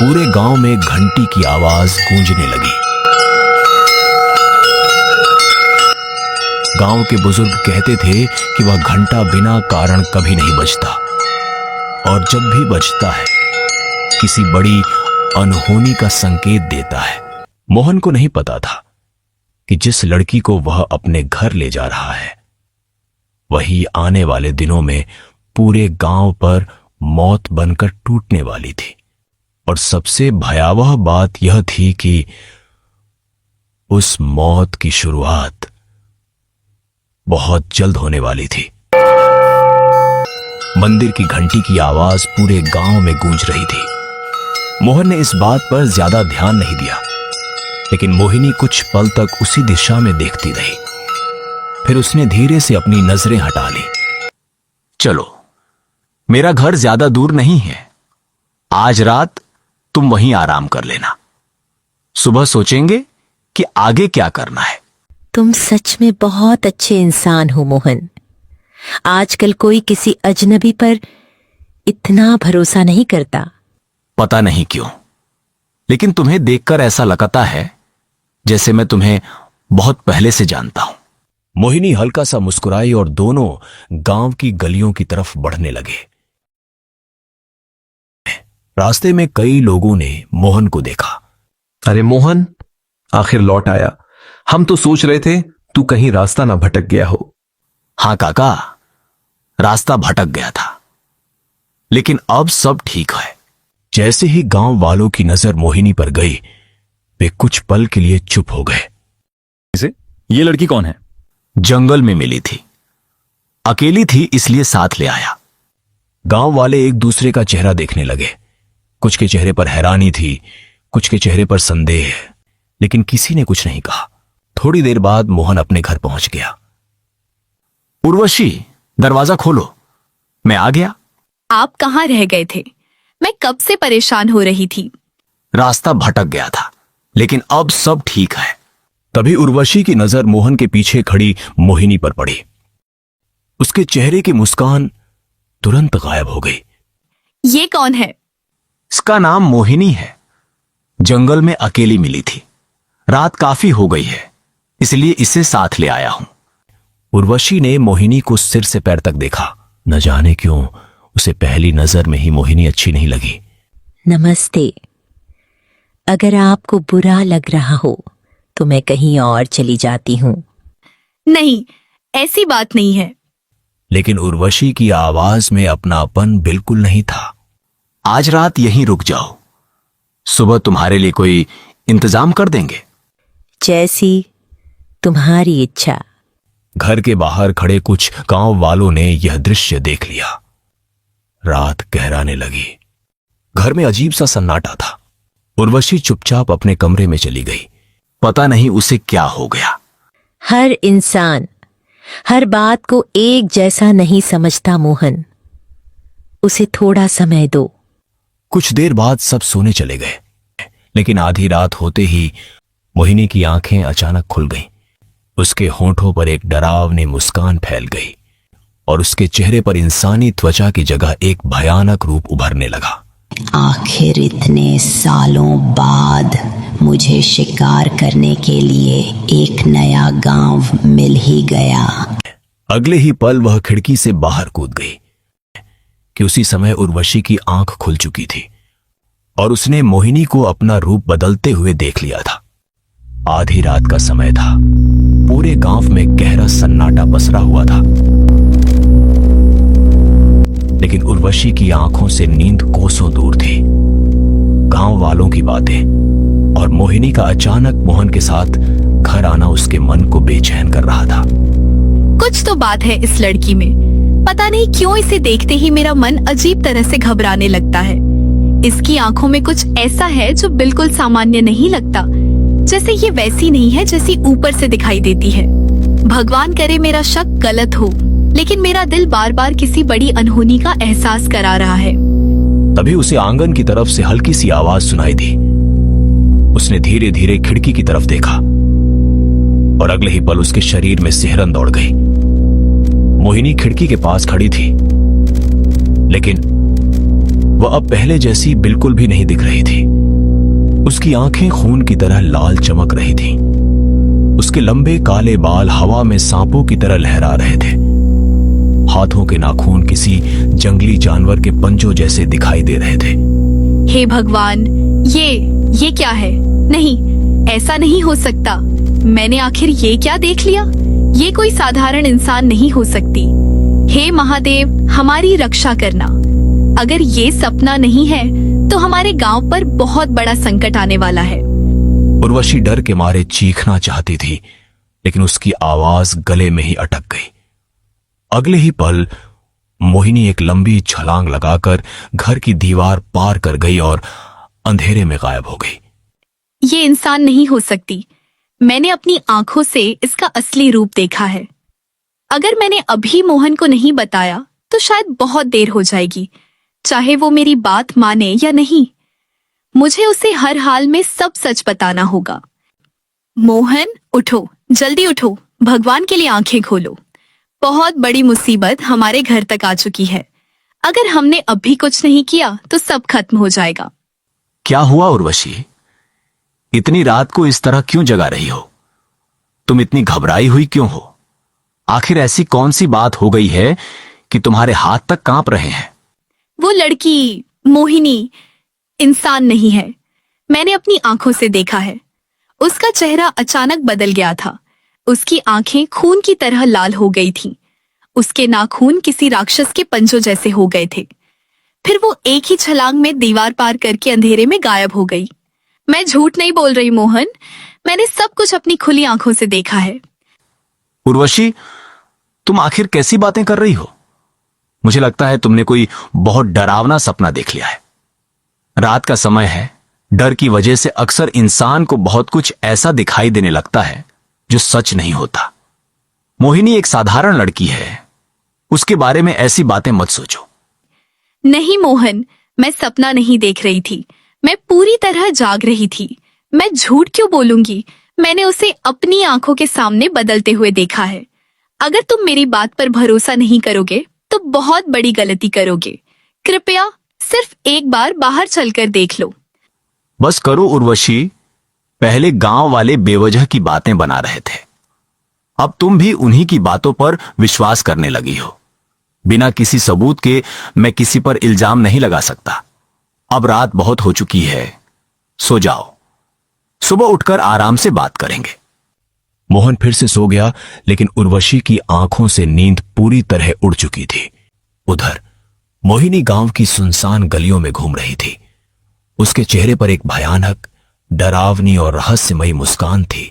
पूरे गांव में घंटी की आवाज गूंजने लगी। गांव के बुजुर्ग कहते थे कि वह घंटा बिना कारण कभी नहीं बजता, और जब भी बजता है किसी बड़ी अनहोनी का संकेत देता है। मोहन को नहीं पता था कि जिस लड़की को वह अपने घर ले जा रहा है वही आने वाले दिनों में पूरे गांव पर मौत बनकर टूटने वाली थी। और सबसे भयावह बात यह थी कि उस मौत की शुरुआत बहुत जल्द होने वाली थी। मंदिर की घंटी की आवाज पूरे गांव में गूंज रही थी। मोहन ने इस बात पर ज्यादा ध्यान नहीं दिया, लेकिन मोहिनी कुछ पल तक उसी दिशा में देखती रही। फिर उसने धीरे से अपनी नजरें हटा ली। चलो, मेरा घर ज्यादा दूर नहीं है। आज रात तुम वहीं आराम कर लेना। सुबह सोचेंगे कि आगे क्या करना है। तुम सच में बहुत अच्छे इंसान हो मोहन। आजकल कोई किसी अजनबी पर इतना भरोसा नहीं करता। पता नहीं क्यों, लेकिन तुम्हें देखकर ऐसा लगता है जैसे मैं तुम्हें बहुत पहले से जानता हूं। मोहिनी हल्का सा मुस्कुराई और दोनों गांव की गलियों की तरफ बढ़ने लगे। रास्ते में कई लोगों ने मोहन को देखा। अरे मोहन, आखिर लौट आया। हम तो सोच रहे थे तू कहीं रास्ता ना भटक गया हो। हाँ काका, रास्ता भटक गया था, लेकिन अब सब ठीक है। जैसे ही गांव वालों की नजर मोहिनी पर गई, वे कुछ पल के लिए चुप हो गए। ये लड़की कौन है? जंगल में मिली थी, अकेली थी इसलिए साथ ले आया। गांव वाले एक दूसरे का चेहरा देखने लगे। कुछ के चेहरे पर हैरानी थी, कुछ के चेहरे पर संदेह, लेकिन किसी ने कुछ नहीं कहा। थोड़ी देर बाद मोहन अपने घर पहुंच गया। उर्वशी, दरवाजा खोलो, मैं आ गया। आप कहाँ रह गए थे? मैं कब से परेशान हो रही थी। रास्ता भटक गया था, लेकिन अब सब ठीक है। तभी उर्वशी की नजर मोहन के पीछे खड़ी मोहिनी पर पड़ी। उसके चेहरे की मुस्कान तुरंत गायब हो गई। ये कौन है? इसका नाम मोहिनी है। जंगल में अकेली मिली थी। रात काफी हो गई है, इसलिए इसे साथ ले आया हूं। उर्वशी ने मोहिनी को सिर से पैर तक देखा। न जाने क्यों उसे पहली नजर में ही मोहिनी अच्छी नहीं लगी। नमस्ते। अगर आपको बुरा लग रहा हो तो मैं कहीं और चली जाती हूं। नहीं, ऐसी बात नहीं है। लेकिन उर्वशी की आवाज में अपनापन बिल्कुल नहीं था। आज रात यहीं रुक जाओ, सुबह तुम्हारे लिए कोई इंतजाम कर देंगे। जैसी तुम्हारी इच्छा। घर के बाहर खड़े कुछ गांव वालों ने यह दृश्य देख लिया। रात गहराने लगी। घर में अजीब सा सन्नाटा था। उर्वशी चुपचाप अपने कमरे में चली गई। पता नहीं उसे क्या हो गया। हर इंसान हर बात को एक जैसा नहीं समझता मोहन। उसे थोड़ा समय दो। कुछ देर बाद सब सोने चले गए, लेकिन आधी रात होते ही मोहिनी की आंखें अचानक खुल गईं। उसके होंठों पर एक डरावनी मुस्कान फैल गई और उसके चेहरे पर इंसानी त्वचा की जगह एक भयानक रूप उभरने लगा। आखिर इतने सालों बाद मुझे शिकार करने के लिए एक नया गांव मिल ही गया। अगले ही पल वह खिड़की से बाहर कूद गई कि उसी समय उर्वशी की आंख खुल चुकी थी और उसने मोहिनी को अपना रूप बदलते हुए देख लिया था। आधी रात का समय था। पूरे गांव में गहरा सन्नाटा पसरा हुआ था, लेकिन उर्वशी की आंखों से नींद कोसों दूर थी। गांव वालों की बातें और मोहिनी का अचानक मोहन के साथ घर आना उसके मन को बेचैन कर रहा था। कुछ तो बात है इस लड़की में। पता नहीं क्यों इसे देखते ही मेरा मन अजीब तरह से घबराने लगता है। इसकी आंखों में कुछ ऐसा है जो बिल्कुल सामान्य नहीं लगता, जैसे ये वैसी नहीं है जैसी ऊपर से दिखाई देती है। भगवान करे मेरा शक गलत हो, लेकिन मेरा दिल बार बार किसी बड़ी अनहोनी का एहसास करा रहा है। तभी उसे आंगन की तरफ से हल्की सी आवाज सुनाई दी। उसने धीरे धीरे खिड़की की तरफ देखा और अगले ही पल उसके शरीर में सिहरन दौड़ गई। मोहिनी खिड़की के पास खड़ी थी, लेकिन वह अब पहले जैसी बिल्कुल भी नहीं दिख रही थी। उसकी आंखें खून की तरह लाल चमक रही थीं। उसके लंबे काले बाल हवा में सांपों की तरह लहरा रहे थे। हाथों के नाखून किसी जंगली जानवर के पंजों जैसे दिखाई दे रहे थे। हे भगवान, ये क्या है? नहीं, ऐसा नहीं हो सकता। मैंने आखिर ये क्या देख लिया? ये कोई साधारण इंसान नहीं हो सकती। हे महादेव, हमारी रक्षा करना। अगर ये सपना नहीं है तो हमारे गांव पर बहुत बड़ा संकट आने वाला है। उर्वशी डर के मारे चीखना चाहती थी, लेकिन उसकी आवाज गले में ही अटक गई। अगले ही पल मोहिनी एक लंबी छलांग लगाकर घर की दीवार पार कर गई और अंधेरे में गायब हो गई। ये इंसान नहीं हो सकती। मैंने अपनी आंखों से इसका असली रूप देखा है। अगर मैंने अभी मोहन को नहीं बताया तो शायद बहुत देर हो जाएगी, चाहे वो मेरी बात माने या नहीं। मुझे उसे हर हाल में सब सच बताना होगा। मोहन, उठो, जल्दी उठो, भगवान के लिए आंखें खोलो। बहुत बड़ी मुसीबत हमारे घर तक आ चुकी है। अगर हमने अभी कुछ नहीं किया तो सब खत्म हो जाएगा। क्या हुआ उर्वशी? इतनी रात को इस तरह क्यों जगा रही हो? तुम इतनी घबराई हुई क्यों हो? आखिर ऐसी कौन सी बात हो गई है कि तुम्हारे हाथ तक कांप रहे हैं? वो लड़की मोहिनी इंसान नहीं है। मैंने अपनी आंखों से देखा है। उसका चेहरा अचानक बदल गया था। उसकी आंखें खून की तरह लाल हो गई थीं। उसके नाखून किसी राक्षस के पंजों जैसे हो गए थे। फिर वो एक ही छलांग में दीवार पार करके अंधेरे में गायब हो गई। मैं झूठ नहीं बोल रही मोहन, मैंने सब कुछ अपनी खुली आंखों से देखा है। उर्वशी, तुम आखिर कैसी बातें कर रही हो? मुझे लगता है तुमने कोई बहुत डरावना सपना देख लिया है। रात का समय है, डर की वजह से अक्सर इंसान को बहुत कुछ ऐसा दिखाई देने लगता है जो सच नहीं होता। मोहिनी एक साधारण लड़की है, उसके बारे में ऐसी बातें मत सोचो। नहीं मोहन, मैं सपना नहीं देख रही थी, मैं पूरी तरह जाग रही थी। मैं झूठ क्यों बोलूंगी? मैंने उसे अपनी आंखों के सामने बदलते हुए देखा है। अगर तुम मेरी बात पर भरोसा नहीं करोगे तो बहुत बड़ी गलती करोगे। कृपया सिर्फ एक बार बाहर चलकर देख लो। बस करो उर्वशी, पहले गांव वाले बेवजह की बातें बना रहे थे, अब तुम भी उन्हीं की बातों पर विश्वास करने लगी हो। बिना किसी सबूत के मैं किसी पर इल्जाम नहीं लगा सकता। अब रात बहुत हो चुकी है, सो जाओ, सुबह उठकर आराम से बात करेंगे। मोहन फिर से सो गया, लेकिन उर्वशी की आंखों से नींद पूरी तरह उड़ चुकी थी। उधर मोहिनी गांव की सुनसान गलियों में घूम रही थी। उसके चेहरे पर एक भयानक, डरावनी और रहस्यमयी मुस्कान थी।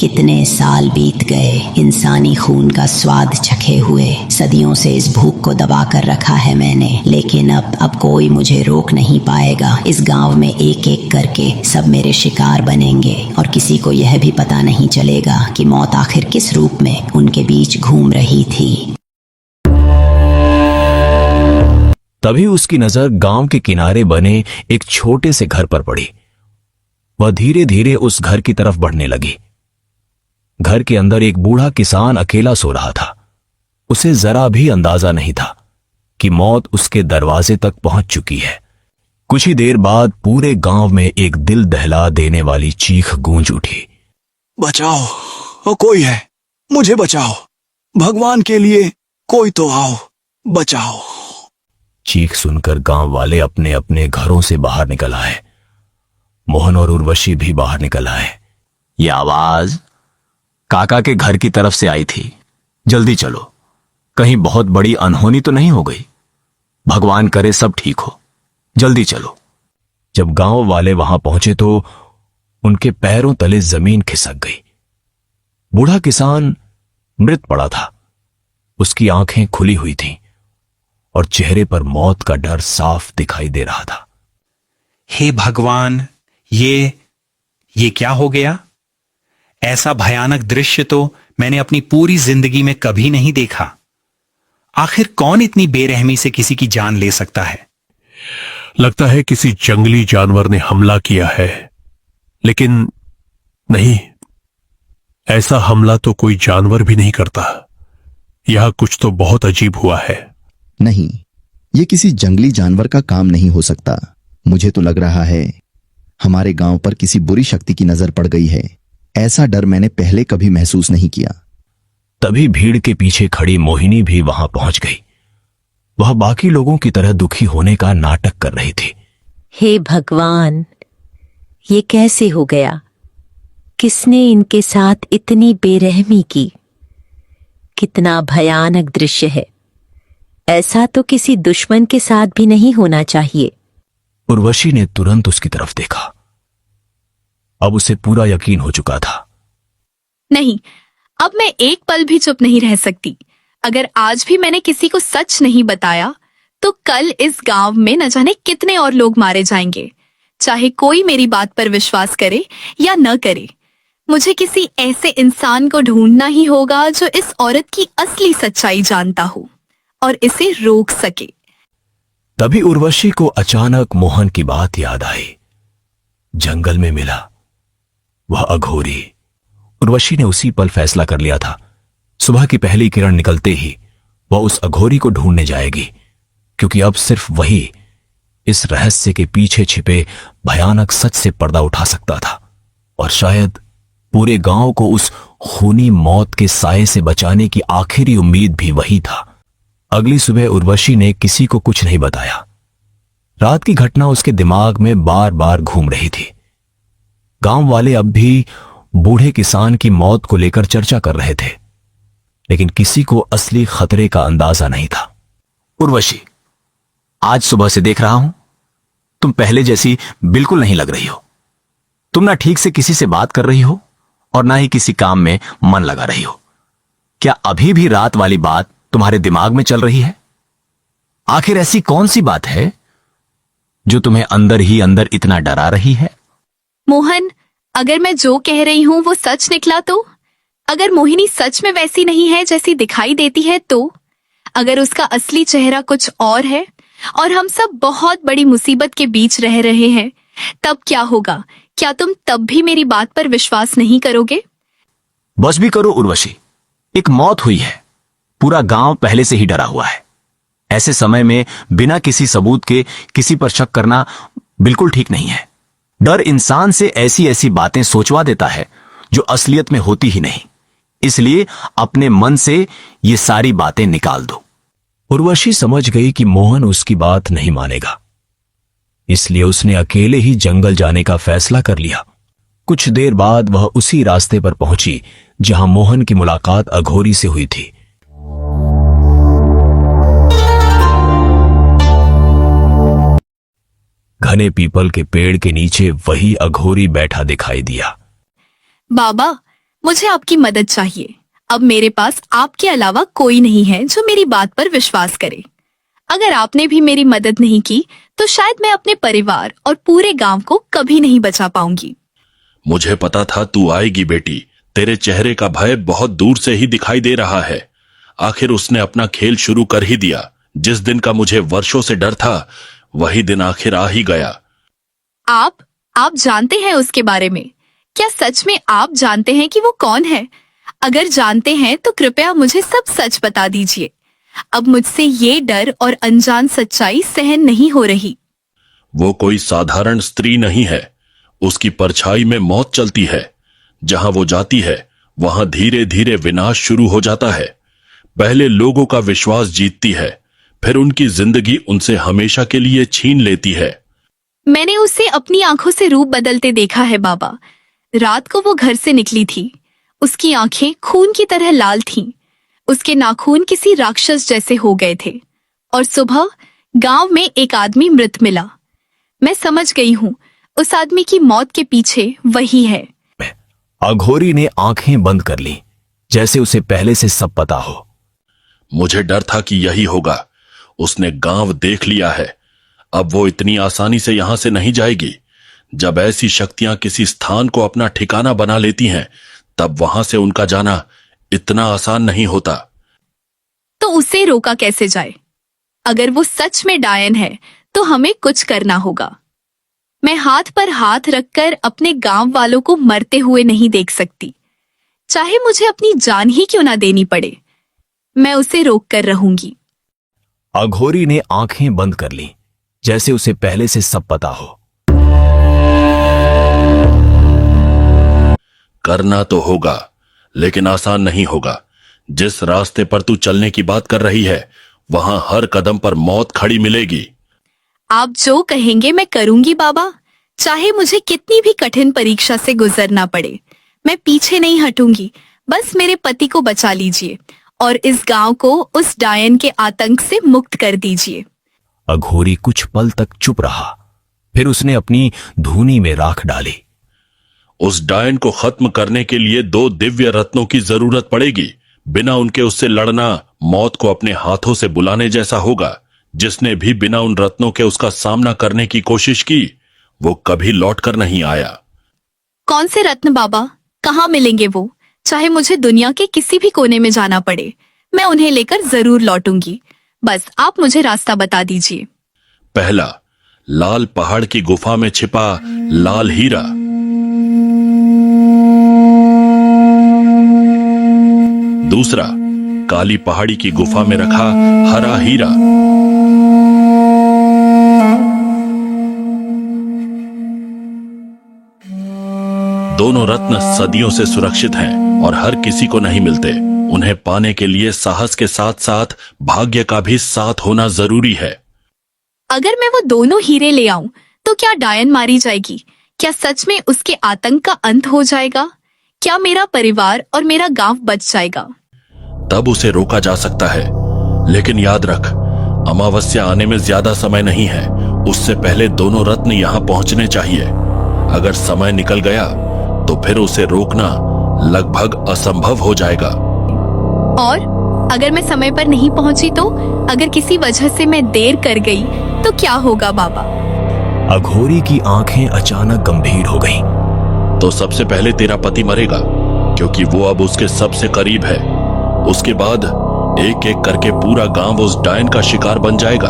कितने साल बीत गए इंसानी खून का स्वाद चखे हुए। सदियों से इस भूख को दबा कर रखा है मैंने, लेकिन अब कोई मुझे रोक नहीं पाएगा। इस गांव में एक एक करके सब मेरे शिकार बनेंगे और किसी को यह भी पता नहीं चलेगा कि मौत आखिर किस रूप में उनके बीच घूम रही थी। तभी उसकी नजर गांव के किनारे बने एक छोटे से घर पर पड़ी। वह धीरे धीरे उस घर की तरफ बढ़ने लगी। घर के अंदर एक बूढ़ा किसान अकेला सो रहा था। उसे जरा भी अंदाजा नहीं था कि मौत उसके दरवाजे तक पहुंच चुकी है। कुछ ही देर बाद पूरे गांव में एक दिल दहला देने वाली चीख गूंज उठी। बचाओ, वो कोई है, मुझे बचाओ, भगवान के लिए कोई तो आओ, बचाओ। चीख सुनकर गांव वाले अपने अपने घरों से बाहर निकल आए। मोहन और उर्वशी भी बाहर निकल आए। यह आवाज काका के घर की तरफ से आई थी। जल्दी चलो, कहीं बहुत बड़ी अनहोनी तो नहीं हो गई। भगवान करे सब ठीक हो, जल्दी चलो। जब गांव वाले वहां पहुंचे तो उनके पैरों तले जमीन खिसक गई। बूढ़ा किसान मृत पड़ा था। उसकी आंखें खुली हुई थीं और चेहरे पर मौत का डर साफ दिखाई दे रहा था। हे भगवान, ये क्या हो गया? ऐसा भयानक दृश्य तो मैंने अपनी पूरी जिंदगी में कभी नहीं देखा। आखिर कौन इतनी बेरहमी से किसी की जान ले सकता है? लगता है किसी जंगली जानवर ने हमला किया है, लेकिन नहीं, ऐसा हमला तो कोई जानवर भी नहीं करता। यह कुछ तो बहुत अजीब हुआ है। नहीं, ये किसी जंगली जानवर का काम नहीं हो सकता। मुझे तो लग रहा है हमारे गांव पर किसी बुरी शक्ति की नजर पड़ गई है। ऐसा डर मैंने पहले कभी महसूस नहीं किया। तभी भीड़ के पीछे खड़ी मोहिनी भी वहां पहुंच गई। वह बाकी लोगों की तरह दुखी होने का नाटक कर रही थी। हे भगवान, ये कैसे हो गया? किसने इनके साथ इतनी बेरहमी की? कितना भयानक दृश्य है। ऐसा तो किसी दुश्मन के साथ भी नहीं होना चाहिए। उर्वशी ने तुरंत उसकी तरफ देखा। अब उसे पूरा यकीन हो चुका था। नहीं, अब मैं एक पल भी चुप नहीं रह सकती। अगर आज भी मैंने किसी को सच नहीं बताया तो कल इस गांव में न जाने कितने और लोग मारे जाएंगे। चाहे कोई मेरी बात पर विश्वास करे या न करे, मुझे किसी ऐसे इंसान को ढूंढना ही होगा जो इस औरत की असली सच्चाई जानता हो और इसे रोक सके। तभी उर्वशी को अचानक मोहन की बात याद आई। जंगल में मिला वह अघोरी। उर्वशी ने उसी पल फैसला कर लिया था। सुबह की पहली किरण निकलते ही वह उस अघोरी को ढूंढने जाएगी, क्योंकि अब सिर्फ वही इस रहस्य के पीछे छिपे भयानक सच से पर्दा उठा सकता था और शायद पूरे गांव को उस खूनी मौत के साए से बचाने की आखिरी उम्मीद भी वही था। अगली सुबह उर्वशी ने किसी को कुछ नहीं बताया। रात की घटना उसके दिमाग में बार बार घूम रही थी। गांव वाले अब भी बूढ़े किसान की मौत को लेकर चर्चा कर रहे थे, लेकिन किसी को असली खतरे का अंदाजा नहीं था। उर्वशी, आज सुबह से देख रहा हूं तुम पहले जैसी बिल्कुल नहीं लग रही हो। तुम ना ठीक से किसी से बात कर रही हो और ना ही किसी काम में मन लगा रही हो। क्या अभी भी रात वाली बात तुम्हारे दिमाग में चल रही है? आखिर ऐसी कौन सी बात है जो तुम्हें अंदर ही अंदर इतना डरा रही है? मोहन, अगर मैं जो कह रही हूँ वो सच निकला तो? अगर मोहिनी सच में वैसी नहीं है जैसी दिखाई देती है तो? अगर उसका असली चेहरा कुछ और है और हम सब बहुत बड़ी मुसीबत के बीच रह रहे हैं, तब क्या होगा? क्या तुम तब भी मेरी बात पर विश्वास नहीं करोगे? बस भी करो उर्वशी, एक मौत हुई है। पूरा गांव पहले से ही डरा हुआ है। ऐसे समय में बिना किसी सबूत के किसी पर शक करना बिल्कुल ठीक नहीं है। डर इंसान से ऐसी ऐसी बातें सोचवा देता है जो असलियत में होती ही नहीं। इसलिए अपने मन से ये सारी बातें निकाल दो। उर्वशी समझ गई कि मोहन उसकी बात नहीं मानेगा, इसलिए उसने अकेले ही जंगल जाने का फैसला कर लिया। कुछ देर बाद वह उसी रास्ते पर पहुंची जहां मोहन की मुलाकात अघोरी से हुई थी। घने पीपल के पेड़ के नीचे वही अघोरी बैठा दिखाई दिया। बाबा, मुझे आपकी मदद चाहिए। अब मेरे पास आपके अलावा कोई नहीं है जो मेरी बात पर विश्वास करे। अगर आपने भी मेरी मदद नहीं की तो शायद मैं अपने परिवार और पूरे गांव को कभी नहीं बचा पाऊंगी। मुझे पता था तू आएगी बेटी। तेरे चेहरे का भय बहुत दूर से ही दिखाई दे रहा है। आखिर उसने अपना खेल शुरू कर ही दिया। जिस दिन का मुझे वर्षों से डर था, वही दिन आखिर आ ही गया। आप जानते हैं उसके बारे में? क्या सच में आप जानते हैं कि वो कौन है? अगर जानते हैं तो कृपया मुझे सब सच बता दीजिए। अब मुझसे ये डर और अनजान सच्चाई सहन नहीं हो रही। वो कोई साधारण स्त्री नहीं है। उसकी परछाई में मौत चलती है। जहां वो जाती है वहां धीरे धीरे विनाश शुरू हो जाता है। पहले लोगों का विश्वास जीतती है, फिर उनकी जिंदगी उनसे हमेशा के लिए छीन लेती है। मैंने उसे अपनी आंखों से रूप बदलते देखा है बाबा। रात को वो घर से निकली थी। उसकी आंखें खून की तरह लाल थीं। उसके नाखून किसी राक्षस जैसे हो गए थे और सुबह गांव में एक आदमी मृत मिला। मैं समझ गई हूँ उस आदमी की मौत के पीछे वही है। अघोरी ने आंखें बंद कर ली, जैसे उसे पहले से सब पता हो। मुझे डर था कि यही होगा। उसने गांव देख लिया है। अब वो इतनी आसानी से यहां से नहीं जाएगी। जब ऐसी शक्तियां किसी स्थान को अपना ठिकाना बना लेती हैं, तब वहां से उनका जाना इतना आसान नहीं होता। तो उसे रोका कैसे जाए? अगर वो सच में डायन है तो हमें कुछ करना होगा। मैं हाथ पर हाथ रखकर अपने गांव वालों को मरते हुए नहीं देख सकती, चाहे मुझे अपनी जान ही क्यों ना देनी पड़े। मैं उसे रोक कर रहूंगी। अघोरी ने आंखें बंद कर ली, जैसे उसे पहले से सब पता हो। करना तो होगा, लेकिन आसान नहीं होगा। जिस रास्ते पर तू चलने की बात कर रही है, वहां हर कदम पर मौत खड़ी मिलेगी। आप जो कहेंगे मैं करूंगी बाबा, चाहे मुझे कितनी भी कठिन परीक्षा से गुजरना पड़े। मैं पीछे नहीं हटूंगी। बस मेरे पति को बचा लीजिए और इस गांव को उस डायन के आतंक से मुक्त कर दीजिए। अघोरी कुछ पल तक चुप रहा, फिर उसने अपनी धूनी में राख डाली। उस डायन को खत्म करने के लिए 2 दिव्य रत्नों की जरूरत पड़ेगी। बिना उनके उससे लड़ना मौत को अपने हाथों से बुलाने जैसा होगा। जिसने भी बिना उन रत्नों के उसका सामना करने की कोशिश की, वो कभी लौटकर नहीं आया। कौन से रत्न बाबा? कहाँ मिलेंगे वो? चाहे मुझे दुनिया के किसी भी कोने में जाना पड़े, मैं उन्हें लेकर जरूर लौटूंगी। बस आप मुझे रास्ता बता दीजिए। पहला, लाल पहाड़ की गुफा में छिपा लाल हीरा। दूसरा, काली पहाड़ी की गुफा में रखा हरा हीरा। दोनों रत्न सदियों से सुरक्षित हैं और हर किसी को नहीं मिलते। उन्हें पाने के लिए साहस के साथ साथ भाग्य का भी साथ होना जरूरी है। अगर मैं वो दोनों हीरे ले आऊं तो क्या डायन मारी जाएगी? क्या सच में उसके आतंक का अंत हो जाएगा? क्या मेरा परिवार और मेरा गांव बच जाएगा? तब उसे रोका जा सकता है, लेकिन याद रख, अमावस्या आने में ज्यादा समय नहीं है। उससे पहले दोनों रत्न यहाँ पहुंचने चाहिए। अगर समय निकल गया तो फिर उसे रोकना लगभग असंभव हो जाएगा। और अगर मैं समय पर नहीं पहुंची तो? अगर किसी वजह से मैं देर कर गई तो क्या होगा बाबा? अघोरी की आंखें अचानक गंभीर हो गईं। तो सबसे पहले तेरा पति मरेगा, क्योंकि वो अब उसके सबसे करीब है। उसके बाद एक एक करके पूरा गांव उस डायन का शिकार बन जाएगा।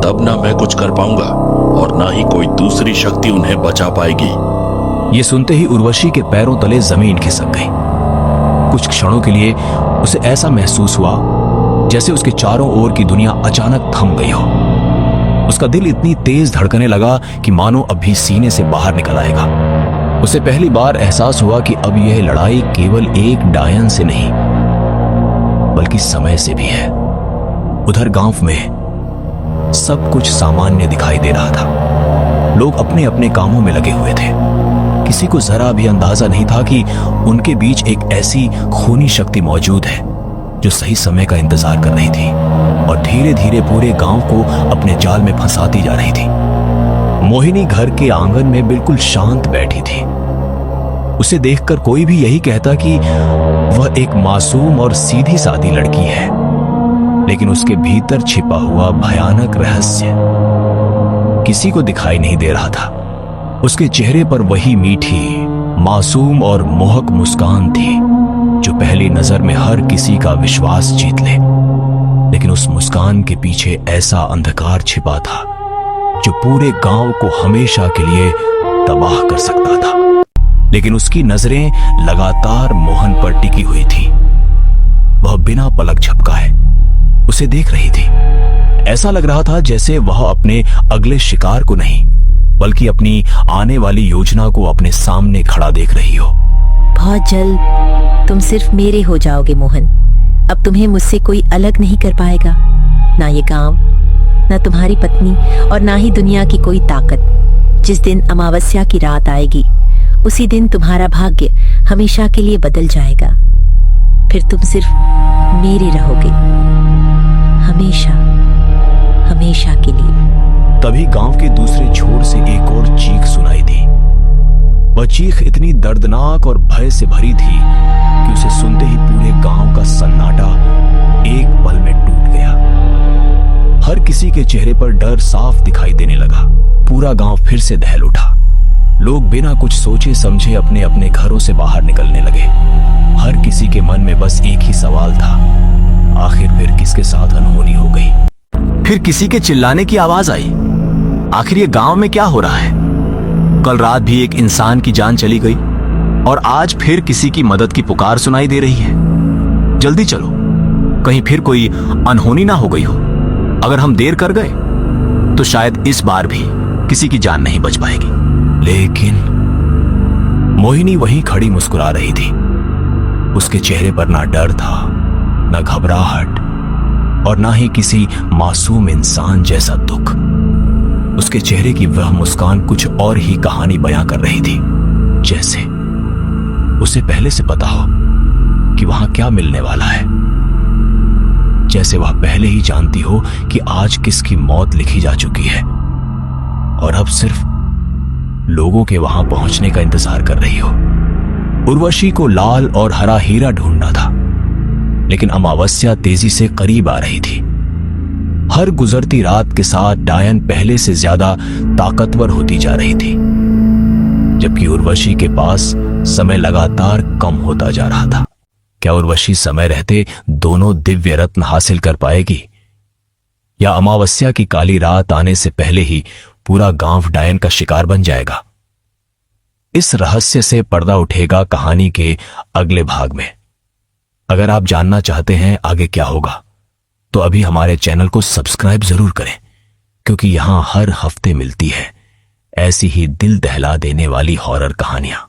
तब ना मैं कुछ कर पाऊंगा और ना ही कोई दूसरी शक्ति उन्हें बचा पाएगी। ये सुनते ही उर्वशी के पैरों तले जमीन खिसक गई। कुछ क्षणों के लिए उसे ऐसा महसूस हुआ जैसे उसके चारों ओर की दुनिया अचानक थम गई हो। उसका दिल इतनी तेज धड़कने लगा कि मानो अभी सीने से बाहर निकल आएगा। उसे पहली बार एहसास हुआ कि अब यह लड़ाई केवल एक डायन से नहीं, बल्कि समय से भी है। उधर गांव में सब कुछ सामान्य दिखाई दे रहा था। लोग अपने अपने कामों में लगे हुए थे। किसी को जरा भी अंदाजा नहीं था कि उनके बीच एक ऐसी खूनी शक्ति मौजूद है जो सही समय का इंतजार कर रही थी और धीरे धीरे पूरे गांव को अपने जाल में फंसाती जा रही थी। मोहिनी घर के आंगन में बिल्कुल शांत बैठी थी। उसे देखकर कोई भी यही कहता कि वह एक मासूम और सीधी सादी लड़की है, लेकिन उसके भीतर छिपा हुआ भयानक रहस्य किसी को दिखाई नहीं दे रहा था। उसके चेहरे पर वही मीठी, मासूम और मोहक मुस्कान थी जो पहली नजर में हर किसी का विश्वास जीत ले। लेकिन उस मुस्कान के पीछे ऐसा अंधकार छिपा था जो पूरे गांव को हमेशा के लिए तबाह कर सकता था। लेकिन उसकी नजरें लगातार मोहन पर टिकी हुई थी। वह बिना पलक झपकाए उसे देख रही थी। ऐसा लग रहा था जैसे वह अपने अगले शिकार को नहीं, बल्कि अपनी आने वाली योजना को अपने सामने खड़ा देख रही हो। बहुत जल्द तुम सिर्फ मेरे हो जाओगे मोहन। अब तुम्हें मुझसे कोई अलग नहीं कर पाएगा, ना ये गांव, ना तुम्हारी पत्नी और ना ही दुनिया की कोई ताकत। जिस दिन अमावस्या की रात आएगी उसी दिन तुम्हारा भाग्य हमेशा के लिए बदल जाएगा। फिर तुम सिर्फ मेरे रहोगे, हमेशा हमेशा के लिए। तभी गांव के दूसरे छोर से एक और चीख सुनाई दी। वह चीख इतनी दर्दनाक और भय से भरी थी कि उसे सुनते ही पूरे गांव का सन्नाटा एक पल में टूट गया। हर किसी के चेहरे पर डर साफ दिखाई देने लगा। पूरा गांव फिर से दहल उठा। लोग बिना कुछ सोचे समझे अपने अपने घरों से बाहर निकलने लगे। हर किसी के मन में बस एक ही सवाल था, आखिर फिर किसके साथ अनहोनी हो गई। फिर किसी के चिल्लाने की आवाज आई। आखिर ये गांव में क्या हो रहा है? कल रात भी एक इंसान की जान चली गई और आज फिर किसी की मदद की पुकार सुनाई दे रही है। जल्दी चलो, कहीं फिर कोई अनहोनी ना हो गई हो। अगर हम देर कर गए तो शायद इस बार भी किसी की जान नहीं बच पाएगी। लेकिन मोहिनी वहीं खड़ी मुस्कुरा रही थी। उसके चेहरे पर ना डर था, ना घबराहट, और ना ही किसी मासूम इंसान जैसा दुख। उसके चेहरे की वह मुस्कान कुछ और ही कहानी बयां कर रही थी, जैसे उसे पहले से पता हो कि वहां क्या मिलने वाला है। जैसे वह पहले ही जानती हो कि आज किसकी मौत लिखी जा चुकी है और अब सिर्फ लोगों के वहां पहुंचने का इंतजार कर रही हो। उर्वशी को लाल और हरा हीरा ढूंढना था, लेकिन अमावस्या तेजी से करीब आ रही थी। हर गुजरती रात के साथ डायन पहले से ज्यादा ताकतवर होती जा रही थी, जबकि उर्वशी के पास समय लगातार कम होता जा रहा था। क्या उर्वशी समय रहते दोनों दिव्य रत्न हासिल कर पाएगी, या अमावस्या की काली रात आने से पहले ही पूरा गांव डायन का शिकार बन जाएगा? इस रहस्य से पर्दा उठेगा कहानी के अगले भाग में। अगर आप जानना चाहते हैं आगे क्या होगा, तो अभी हमारे चैनल को सब्सक्राइब जरूर करें, क्योंकि यहां हर हफ्ते मिलती है ऐसी ही दिल दहला देने वाली हॉरर कहानियां।